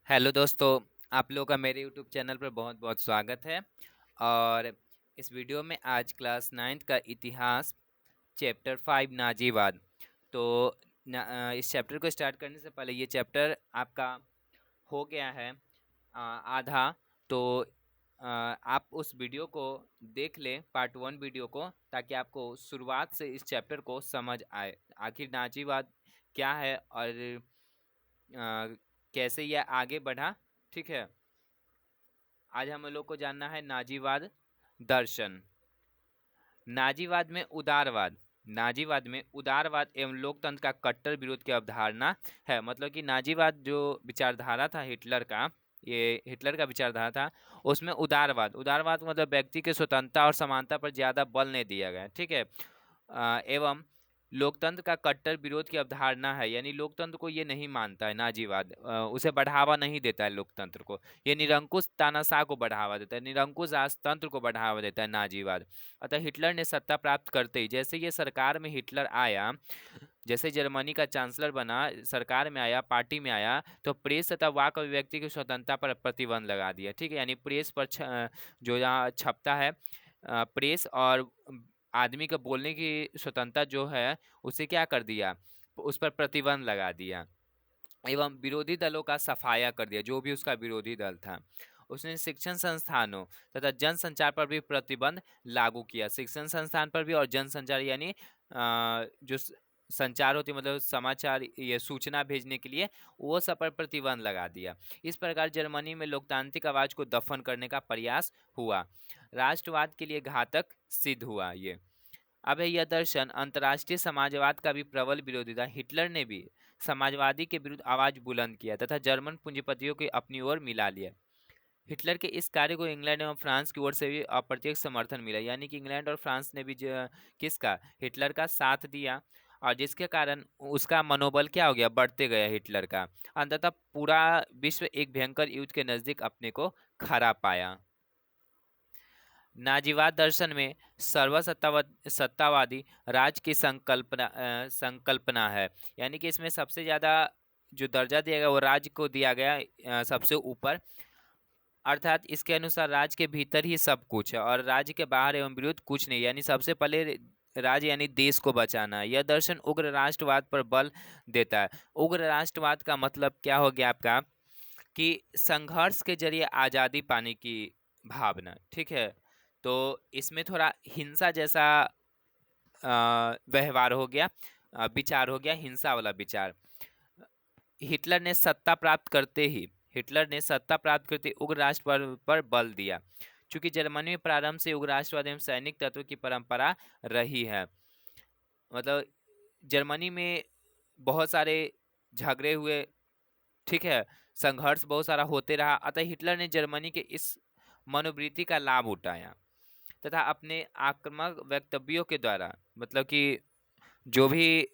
Hello दोस्तों, आप लोगों का मेरे यूट्यूब चैनल पर बहुत बहुत स्वागत है। और इस वीडियो में आज क्लास 9th का इतिहास चैप्टर 5 नाजीवाद। तो इस चैप्टर को स्टार्ट करने से पहले ये चैप्टर आपका हो गया है आधा। तो आप उस वीडियो को देख लें, पार्ट 1 वीडियो को, ताकि आपको शुरुआत से इस चैप्टर को समझ आए आखिर नाजीवाद क्या है और कैसे यह आगे बढ़ा। ठीक है, आज हम लोग को जानना है नाजीवाद दर्शन। नाजीवाद में उदारवाद नाजीवाद में उदारवाद एवं लोकतंत्र का कट्टर विरोध की अवधारणा है। मतलब कि नाजीवाद जो विचारधारा था हिटलर का, ये हिटलर का विचारधारा था। उसमें उदारवाद उदारवाद मतलब व्यक्ति के स्वतंत्रता और समानता पर ज्यादा बल नहीं दिया गया। ठीक है। एवं लोकतंत्र का कट्टर विरोध की अवधारणा है, यानी लोकतंत्र को ये नहीं मानता है नाजीवाद, उसे बढ़ावा नहीं देता है लोकतंत्र को। ये निरंकुश तानाशाह को बढ़ावा देता है, निरंकुश राजतंत्र को बढ़ावा देता है नाजीवाद। अतः हिटलर ने सत्ता प्राप्त करते ही, जैसे ये सरकार में हिटलर आया, जैसे जर्मनी का चांसलर बना, सरकार में आया, पार्टी में आया, तो प्रेस तथा वाक अभिव्यक्ति की स्वतंत्रता पर प्रतिबंध लगा दिया। ठीक है, यानी प्रेस पर जो यहाँ छपता है, प्रेस और आदमी के बोलने की स्वतंत्रता जो है, उसे क्या कर दिया, उस पर प्रतिबंध लगा दिया। एवं विरोधी दलों का सफाया कर दिया, जो भी उसका विरोधी दल था। उसने शिक्षण संस्थानों तथा जनसंचार पर भी प्रतिबंध लागू किया। शिक्षण संस्थान पर भी और जनसंचार यानी जो संचार होती मतलब समाचार, ये सूचना भेजने के लिए, वो सब पर प्रतिबंध लगा दिया। इस प्रकार जर्मनी में लोकतांत्रिक आवाज को दफन करने का प्रयास हुआ। राष्ट्रवाद के लिए घातक सिद्ध हुआ ये। अब है यह दर्शन अंतर्राष्ट्रीय समाजवाद का भी प्रबल विरोधी था। हिटलर ने भी समाजवादी के विरुद्ध आवाज बुलंद किया तथा जर्मन पूंजीपतियों को अपनी ओर मिला लिया। हिटलर के इस कार्य को इंग्लैंड एवं फ्रांस की ओर से भी अप्रत्यक्ष समर्थन मिला, यानी कि इंग्लैंड और फ्रांस ने भी किसका, हिटलर का साथ दिया। और जिसके कारण उसका मनोबल क्या हो गया, बढ़ते गया हिटलर का। अंततः पूरा विश्व एक भयंकर युद्ध के नजदीक अपने को खड़ा पाया। नाजीवाद दर्शन में सत्तावादी राज की संकल्पना है, यानी कि इसमें सबसे ज्यादा जो दर्जा दिया गया वो राज्य को दिया गया, सबसे ऊपर। अर्थात इसके अनुसार राज्य के भीतर ही सब कुछ है और राज्य के बाहर एवं विरुद्ध कुछ नहीं, यानी सबसे पहले राज्य यानी देश को बचाना है। यह दर्शन उग्र राष्ट्रवाद पर बल देता है। उग्र राष्ट्रवाद का मतलब क्या हो गया आपका, कि संघर्ष के जरिए आज़ादी पाने की भावना। ठीक है, तो इसमें थोड़ा हिंसा जैसा व्यवहार हो गया, विचार हो गया, हिंसा वाला विचार। हिटलर ने सत्ता प्राप्त करते ही हिटलर ने सत्ता प्राप्त करते उग्र राष्ट्रवाद पर बल दिया। चूंकि जर्मनी में प्रारंभ से उग्र राष्ट्रवाद एवं सैनिक तत्व की परंपरा रही है। मतलब जर्मनी में बहुत सारे झगड़े हुए, ठीक है, संघर्ष बहुत सारा होते रहा। अतः हिटलर ने जर्मनी के इस मनोवृत्ति का लाभ उठाया तथा अपने आक्रामक वक्तव्यों के द्वारा, मतलब कि जो भी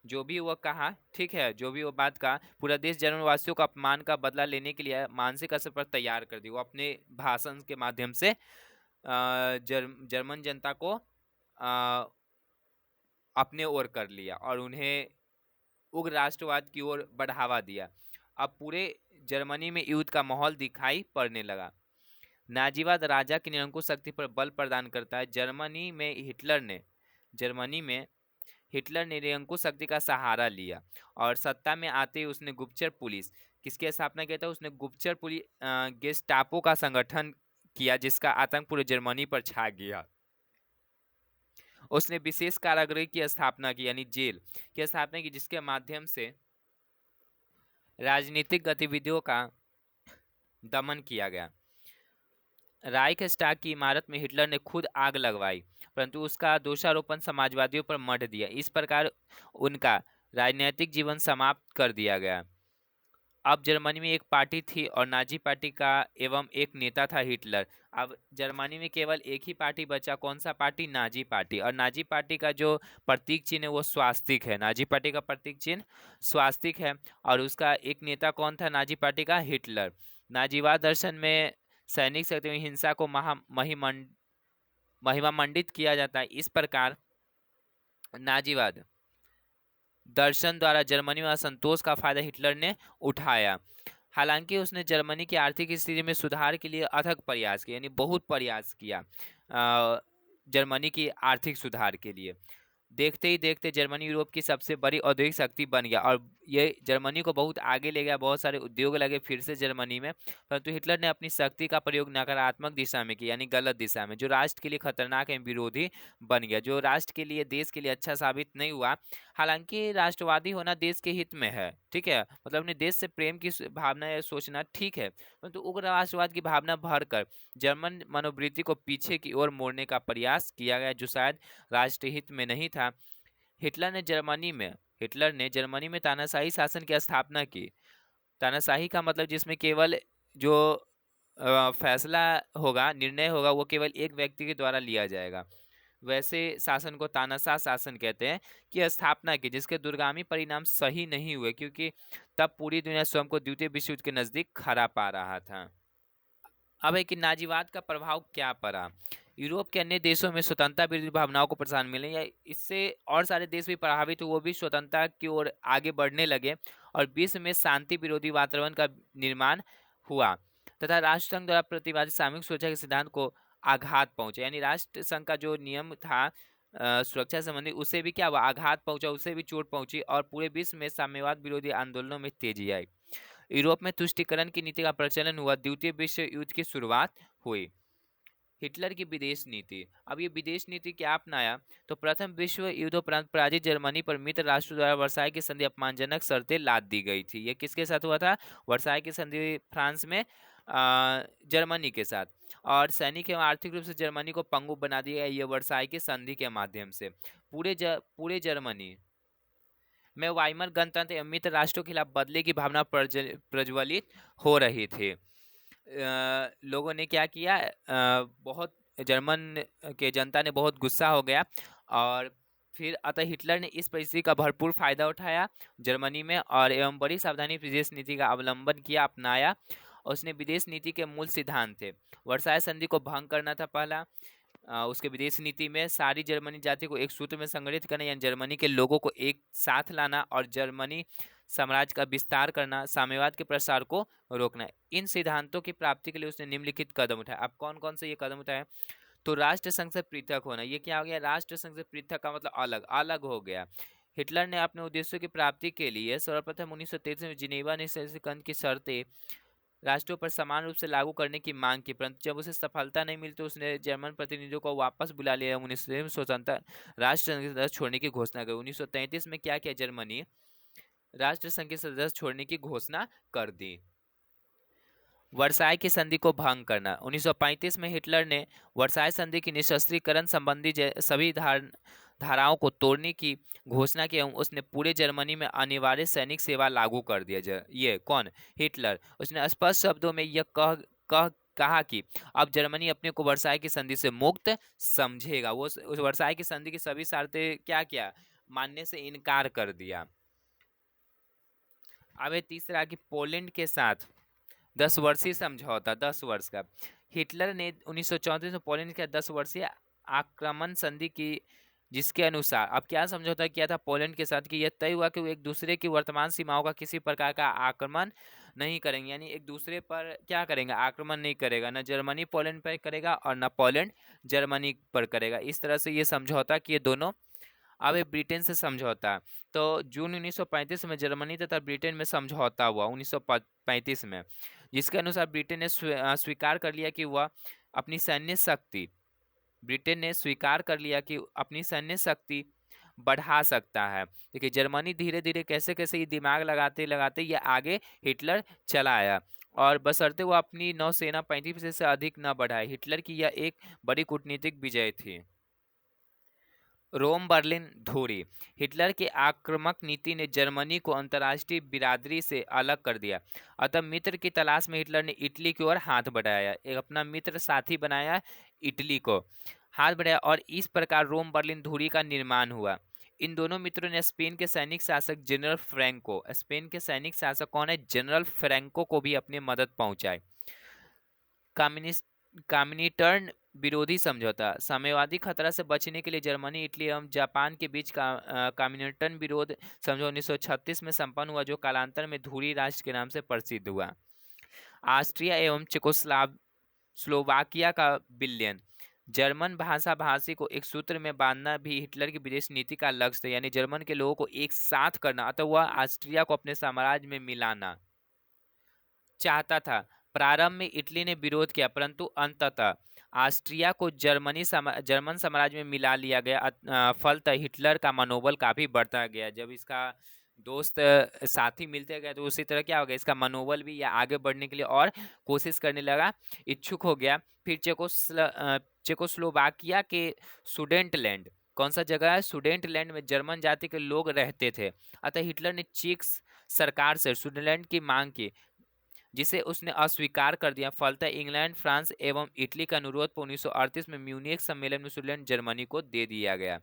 जो भी वो कहा, ठीक है, जो भी वो बात कहा, पूरा देश जर्मन वासियों का अपमान का बदला लेने के लिए मानसिक असर पर तैयार कर दी। वो अपने भाषण के माध्यम से जर्मन जनता को अपने ओर कर लिया और उन्हें उग्र राष्ट्रवाद की ओर बढ़ावा दिया। अब पूरे जर्मनी में युद्ध का माहौल दिखाई पड़ने लगा। नाजीवाद राजा की निरंकुश शक्ति पर बल प्रदान करता है। जर्मनी में हिटलर ने निरंकुश शक्ति का सहारा लिया और सत्ता में आते ही उसने गुप्तचर पुलिस किसकी स्थापना किया था, उसने गुप्तचर पुलिस गेस्टापो का संगठन किया, जिसका आतंक पूरे जर्मनी पर छा गया। उसने विशेष कारागृह की स्थापना की, यानी जेल की स्थापना की, जिसके माध्यम से राजनीतिक गतिविधियों का दमन किया गया। राइखस्टाग की इमारत में हिटलर ने खुद आग लगवाई, परंतु उसका दोषारोपण समाजवादियों पर मढ़ दिया। इस प्रकार उनका राजनीतिक जीवन समाप्त कर दिया गया। अब जर्मनी में एक पार्टी थी और नाजी पार्टी का एवं एक नेता था हिटलर। अब जर्मनी में केवल एक ही पार्टी बचा, कौन सा पार्टी, नाजी पार्टी। और नाजी पार्टी का जो प्रतीक चिन्ह है वो स्वास्तिक है। नाजी पार्टी का प्रतीक चिन्ह स्वास्तिक है और उसका एक नेता कौन था नाजी पार्टी का, हिटलर। नाजीवाद दर्शन में सैनिक शक्ति में हिंसा को महिमा मंडित किया जाता है। इस प्रकार नाजीवाद दर्शन द्वारा जर्मनी में असंतोष का फायदा हिटलर ने उठाया। हालांकि उसने जर्मनी की आर्थिक स्थिति में सुधार के लिए अथक प्रयास किया, यानी बहुत प्रयास किया जर्मनी की आर्थिक सुधार के लिए। देखते ही देखते जर्मनी यूरोप की सबसे बड़ी औद्योगिक शक्ति बन गया और ये जर्मनी को बहुत आगे ले गया। बहुत सारे उद्योग लगे फिर से जर्मनी में, परंतु हिटलर ने अपनी शक्ति का प्रयोग नकारात्मक दिशा में किया, यानी गलत दिशा में, जो राष्ट्र के लिए खतरनाक एवं विरोधी बन गया, जो राष्ट्र के लिए, देश के लिए अच्छा साबित नहीं हुआ। हालांकि राष्ट्रवादी होना देश के हित में है, ठीक है, मतलब अपने देश से प्रेम की भावना या सोचना ठीक है, परंतु उग्र राष्ट्रवाद की भावना भरकर जर्मन मनोवृत्ति को पीछे की ओर मोड़ने का प्रयास किया गया, जो शायद राष्ट्रहित में नहीं था। हिटलर ने जर्मनी में तानाशाही शासन की स्थापना की। तानाशाही का मतलब जिसमें केवल जो फैसला होगा, निर्णय होगा, वो केवल एक व्यक्ति के द्वारा लिया जाएगा, वैसे शासन को तानाशाह शासन कहते हैं, की स्थापना की, जिसके दूरगामी परिणाम सही नहीं हुए, क्योंकि तब पूरी दुनिया स्वयं को द्वितीय विश्व युद्ध के नजदीक खड़ा पा रहा था। अब है कि नाजीवाद का प्रभाव क्या पड़ा। यूरोप के अन्य देशों में स्वतंत्रता विरोधी भावनाओं को प्रोत्साहन मिले, या इससे और सारे देश भी प्रभावित हुए, वो भी स्वतंत्रता की ओर आगे बढ़ने लगे और विश्व में शांति विरोधी वातावरण का निर्माण हुआ तथा राष्ट्रसंघ द्वारा प्रतिवादी सामूहिक सुरक्षा के सिद्धांत को आघात पहुंचा। यानी राष्ट्र संघ का जो नियम था सुरक्षा संबंधी, उसे भी क्या हुआ, आघात पहुंचा, उसे भी चोट पहुंची और पूरे विश्व में साम्यवाद विरोधी आंदोलनों में तेजी आई। यूरोप में तुष्टीकरण की नीति का प्रचलन हुआ। द्वितीय विश्व युद्ध की शुरुआत हुई। हिटलर की विदेश नीति। अब ये विदेश नीति क्या अपनाया, तो प्रथम विश्व युद्ध उपरांत पराजित जर्मनी पर मित्र राष्ट्रों द्वारा वर्साई की संधि अपमानजनक शर्तें लाद दी गई थी। ये किसके साथ हुआ था, वर्साई की संधि फ्रांस में जर्मनी के साथ, और सैनिक एवं आर्थिक रूप से जर्मनी को पंगु बना दिया ये वर्साई की संधि के माध्यम से। पूरे जर्मनी में वाइमर गणतंत्र एवं मित्र राष्ट्रों के खिलाफ बदले की भावना प्रज्वलित हो रही थी। लोगों ने क्या किया, बहुत जर्मन के जनता ने बहुत गुस्सा हो गया और फिर अतः हिटलर ने इस परिस्थिति का भरपूर फायदा उठाया जर्मनी में और एवं बड़ी सावधानी विदेश नीति का अवलंबन किया, अपनाया। उसने विदेश नीति के मूल सिद्धांत थे, वर्साई संधि को भंग करना था पहला, उसके विदेश नीति में सारी जर्मनी जाति को एक सूत्र में संगठित करना, यानी जर्मनी के लोगों को एक साथ लाना और जर्मनी साम्राज्य का विस्तार करना, साम्यवाद के प्रसार को रोकना। इन सिद्धांतों की प्राप्ति के लिए उसने निम्नलिखित कदम उठाए। अब कौन कौन से ये कदम उठाए, तो राष्ट्र संघ से पृथक होना। ये क्या हो गया, राष्ट्र संघ से पृथक का मतलब अलग अलग हो गया। हिटलर ने अपने उद्देश्यों की प्राप्ति के लिए सर्वप्रथम 1933 में जिनेवा निषेधन की शर्तें राष्ट्रों पर समान रूप से लागू करने की मांग की, परंतु जब उसे सफलता नहीं मिली तो उसने जर्मन प्रतिनिधियों को वापस बुला लिया। 1933 में स्वतंत्र राष्ट्र संघ के सदस्य छोड़ने की घोषणा की। 1933 में क्या किया, जर्मनी राष्ट्र संघ के सदस्य छोड़ने की घोषणा कर दी। वर्साई की संधि को भंग करना। 1935 में हिटलर ने वर्साई संधि की निशस्त्रीकरण संबंधी सभी धाराओं को तोड़ने की घोषणा की एवं उसने पूरे जर्मनी में अनिवार्य सैनिक सेवा लागू कर दिया। ये कौन, हिटलर। उसने स्पष्ट शब्दों में यह कहा कि अब जर्मनी अपने को वर्साई की संधि से मुक्त समझेगा। वो उस वर्साई की संधि की सभी शर्तें क्या किया, मानने से इनकार कर दिया। अब तीसरा कि पोलैंड के साथ 10 वर्षीय समझौता, 10 वर्ष का। हिटलर ने 1934 में पोलैंड के 10 वर्षीय आक्रमण संधि की, जिसके अनुसार अब क्या समझौता किया था पोलैंड के साथ कि यह तय हुआ कि वो एक दूसरे की वर्तमान सीमाओं का किसी प्रकार का आक्रमण नहीं करेंगे, यानी एक दूसरे पर क्या करेंगे, आक्रमण नहीं करेगा, न जर्मनी पोलैंड पर करेगा और न पोलैंड जर्मनी पर करेगा। इस तरह से ये समझौता किए दोनों। अब ब्रिटेन से समझौता, तो जून 1935 में जर्मनी तथा ब्रिटेन में समझौता हुआ 1935 में, जिसके अनुसार ब्रिटेन ने स्वीकार कर लिया कि वह अपनी सैन्य शक्ति, ब्रिटेन ने स्वीकार कर लिया कि अपनी सैन्य शक्ति बढ़ा सकता है। देखिए जर्मनी धीरे धीरे कैसे कैसे ये दिमाग लगाते लगाते ये आगे हिटलर चला आया और बशर्ते वो अपनी नौसेना 35% से अधिक न बढ़ाए। हिटलर की यह एक बड़ी कूटनीतिक विजय थी। रोम बर्लिन दूरी। हिटलर की आक्रामक नीति ने जर्मनी को अंतर्राष्ट्रीय बिरादरी से अलग कर दिया। अतः मित्र की तलाश में हिटलर ने इटली की ओर हाथ बढ़ाया, एक अपना मित्र साथी बनाया, इटली को हाथ बढ़ाया और इस प्रकार रोम बर्लिन दूरी का निर्माण हुआ। इन दोनों मित्रों ने स्पेन के सैनिक शासक जनरल फ्रैंको, स्पेन के सैनिक शासक कौन है, जनरल फ्रैंको को भी अपनी मदद पहुंचाई। कम्युनिस्ट कम्युनिटर्न विरोधी समझौता। साम्यवादी खतरा से बचने के लिए जर्मनी, इटली एवं जापान के बीच कम्युनिटर्न विरोध समझौता 1936 में संपन्न हुआ, जो कालांतर में धुरी राष्ट्र के नाम से प्रसिद्ध हुआ। ऑस्ट्रिया एवं स्लोवाकिया का विलयन। जर्मन भाषा भाषी को एक सूत्र में बांधना भी हिटलर की विदेश नीति का लक्ष्य था, यानी जर्मन के लोगों को एक साथ करना, अतः वह ऑस्ट्रिया को अपने साम्राज्य में मिलाना चाहता था। प्रारंभ में इटली ने विरोध किया, परंतु अंततः ऑस्ट्रिया को जर्मन साम्राज्य में मिला लिया गया। फलतः हिटलर का मनोबल काफी बढ़ता गया। जब इसका दोस्त साथी मिलते गए तो उसी तरह क्या हो गया, इसका मनोबल भी या आगे बढ़ने के लिए और कोशिश करने लगा, इच्छुक हो गया। फिर चेकोस्लोवाकिया के सुडेंटलैंड, कौन सा जगह है, सुडेंटलैंड में जर्मन जाति के लोग रहते थे, अतः हिटलर ने चेक सरकार से सुडेंटलैंड की मांग की, जिसे उसने अस्वीकार कर दिया। फलतः इंग्लैंड, फ्रांस एवं इटली का अनुरोध पर 1938 में म्यूनिख सम्मेलन में स्विट्जरलैंड जर्मनी को दे दिया गया।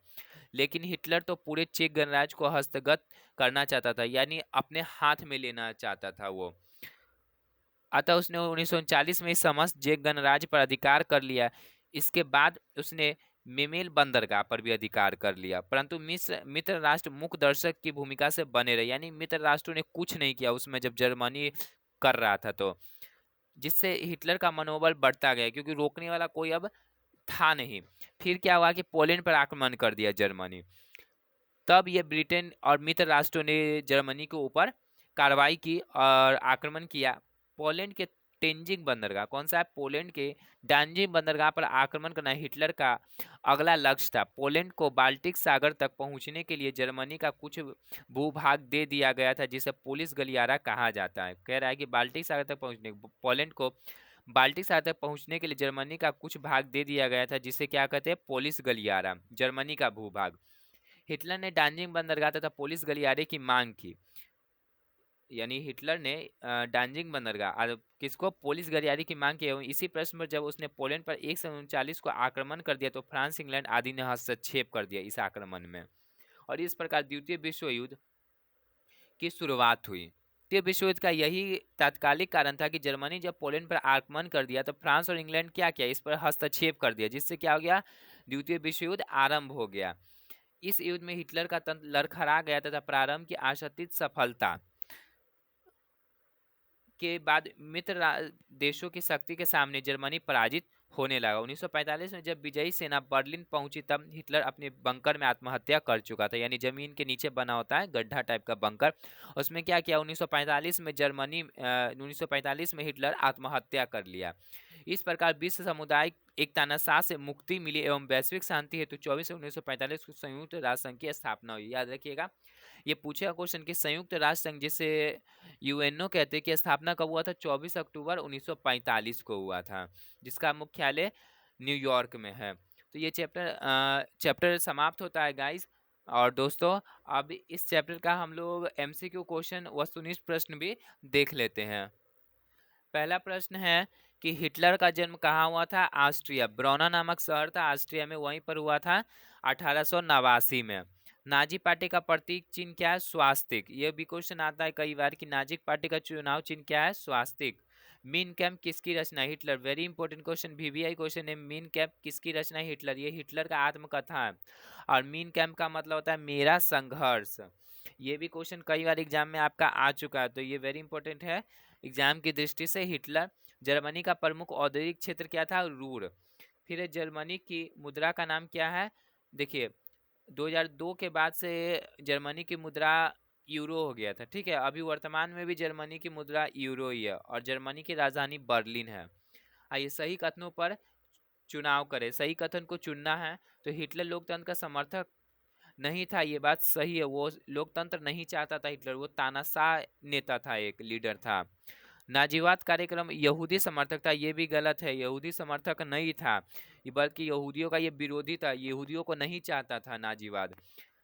लेकिन हिटलर तो पूरे चेक गणराज्य को हस्तगत करना चाहता था, यानी अपने हाथ में लेना चाहता था वो। अतः उसने 1939 में इस समस्त चेक गणराज्य पर अधिकार कर लिया। इसके बाद उसने मेमेल बंदरगाह पर भी अधिकार कर लिया, परंतु मित्र राष्ट्र मुख्य दर्शक की भूमिका से बने रहे, यानी मित्र राष्ट्रों ने कुछ नहीं किया उसमें जब जर्मनी कर रहा था, तो जिससे हिटलर का मनोबल बढ़ता गया, क्योंकि रोकने वाला कोई अब था नहीं। फिर क्या हुआ कि पोलैंड पर आक्रमण कर दिया जर्मनी। तब ये ब्रिटेन और मित्र राष्ट्रों ने जर्मनी के ऊपर कार्रवाई की और आक्रमण किया। पोलैंड के टेंजिंग बंदरगाह, कौन सा है, पोलैंड के डांजिंग बंदरगाह पर आक्रमण करना हिटलर का अगला लक्ष्य था। पोलैंड को बाल्टिक सागर तक पहुंचने के लिए जर्मनी का कुछ भूभाग दे दिया गया था, जिसे पोलिस गलियारा कहा जाता है। कह रहा है कि बाल्टिक सागर तक पहुंचने, पोलैंड को बाल्टिक सागर तक पहुंचने के लिए जर्मनी का कुछ भाग दे दिया गया था, जिसे क्या कहते हैं, पोलिस गलियारा, जर्मनी का भूभाग। हिटलर ने डांजिंग बंदरगाह तथा पोलिस गलियारे की मांग की, यानी हिटलर ने डांजिंग बंदरगाह किसको, पोलिस गलियारे की मांग की। एवं इसी प्रश्न पर जब उसने पोलैंड पर 139 को आक्रमण कर दिया, तो फ्रांस, इंग्लैंड आदि ने हस्तक्षेप कर दिया इस आक्रमण में, और इस प्रकार द्वितीय विश्व युद्ध की शुरुआत हुई। द्वितीय विश्व युद्ध का यही तात्कालिक कारण था कि जर्मनी जब पोलैंड पर आक्रमण कर दिया, तो फ्रांस और इंग्लैंड क्या किया, इस पर हस्तक्षेप कर दिया, जिससे क्या हो गया, द्वितीय विश्व युद्ध आरंभ हो गया। इस युद्ध में हिटलर का तंत्र लड़खड़ा गया तथा प्रारंभ की आशातीत सफलता के बाद मित्र देशों की शक्ति के सामने जर्मनी पराजित होने लगा। 1945 में जब विजयी सेना बर्लिन पहुंची, तब हिटलर अपने बंकर में आत्महत्या कर चुका था, यानी जमीन के नीचे बना होता है गड्ढा टाइप का बंकर, उसमें क्या किया, 1945 में हिटलर आत्महत्या कर लिया। इस प्रकार विश्व समुदाय एक तानाशाह से मुक्ति मिली एवं वैश्विक शांति हेतु 24 1945 को संयुक्त राष्ट्र संघ की स्थापना हुई। याद रखिएगा, ये पूछेगा क्वेश्चन कि संयुक्त राष्ट्र संघ, जिसे यूएनओ कहते हैं, की स्थापना कब हुआ था, 24 अक्टूबर 1945 को हुआ था, जिसका मुख्यालय न्यूयॉर्क में है। तो ये चैप्टर समाप्त होता है गाइस। और दोस्तों, अब इस चैप्टर का हम लोग एमसीक्यू क्वेश्चन वस्तुनिष्ठ प्रश्न भी देख लेते हैं। पहला प्रश्न है कि हिटलर का जन्म कहाँ हुआ था, ऑस्ट्रिया, ब्रोना नामक शहर था ऑस्ट्रिया में, वहीं पर हुआ था 1889 में। नाजी पार्टी का प्रतीक चिन्ह क्या है, स्वास्तिक। ये भी क्वेश्चन आता है कई बार कि नाजी पार्टी का चुनाव चिन्ह क्या है, स्वास्तिक। मीन कैंप किसकी रचना, Hitler, very important question, VVI question है। मीन कैंप किसकी रचना, हिटलर, ये हिटलर का आत्मकथा है। और मीन कैंप का मतलब होता है मेरा संघर्ष। ये भी क्वेश्चन कई बार एग्जाम में आपका आ चुका है, तो ये वेरी इंपॉर्टेंट है एग्जाम की दृष्टि से। हिटलर, जर्मनी का प्रमुख औद्योगिक क्षेत्र क्या था, रूर। फिर जर्मनी की मुद्रा का नाम क्या है, देखिए 2002 के बाद से जर्मनी की मुद्रा यूरो हो गया था, ठीक है। अभी वर्तमान में भी जर्मनी की मुद्रा यूरो ही है, और जर्मनी की राजधानी बर्लिन है। आइए सही कथनों पर चुनाव करें, सही कथन को चुनना है। तो हिटलर लोकतंत्र का समर्थक नहीं था, ये बात सही है, वो लोकतंत्र नहीं चाहता था हिटलर, वो तानाशाह नेता था, एक लीडर था। नाजीवाद कार्यक्रम यहूदी समर्थक था, ये भी गलत है, यहूदी समर्थक नहीं था, बल्कि यहूदियों का ये विरोधी था, यहूदियों को नहीं चाहता था नाजीवाद।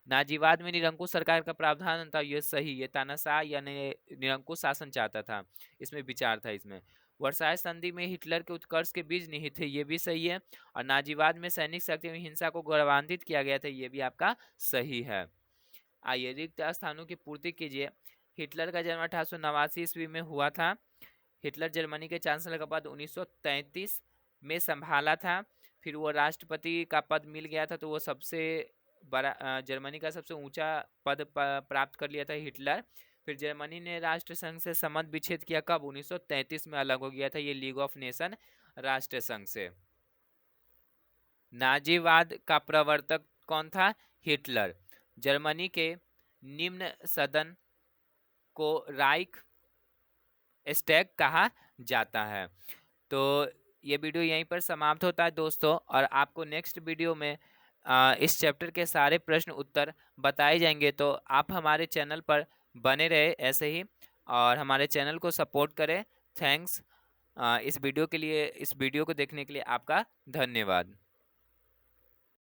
नाजीवाद में निरंकुश सरकार का प्रावधान था, ये सही, ये तानाशाह यानी निरंकुश शासन चाहता था, इसमें विचार था इसमें। वर्साय संधि में हिटलर के उत्कर्ष के बीज निहित थे, ये भी सही है। और नाजीवाद में सैनिक शक्ति में हिंसा को गौरवान्वित किया गया था, ये भी आपका सही है। आइए रिक्त स्थानों की पूर्ति कीजिए। हिटलर का जन्म 1889 ईस्वी में हुआ था। हिटलर जर्मनी के चांसलर का पद 1933 में संभाला था। फिर वो राष्ट्रपति का पद मिल गया था, तो वो सबसे बड़ा जर्मनी का सबसे ऊंचा पद प्राप्त कर लिया था हिटलर। फिर जर्मनी ने राष्ट्र संघ से समझ विच्छेद किया, कब? 1933 में अलग हो गया था ये लीग ऑफ नेशन राष्ट्र संघ से। नाजीवाद का प्रवर्तक कौन था? हिटलर। जर्मनी के निम्न सदन को राइख स्टैग कहा जाता है। तो ये वीडियो यहीं पर समाप्त होता है दोस्तों, और आपको नेक्स्ट वीडियो में इस चैप्टर के सारे प्रश्न उत्तर बताए जाएंगे। तो आप हमारे चैनल पर बने रहे ऐसे ही, और हमारे चैनल को सपोर्ट करें। थैंक्स इस वीडियो के लिए, इस वीडियो को देखने के लिए आपका धन्यवाद।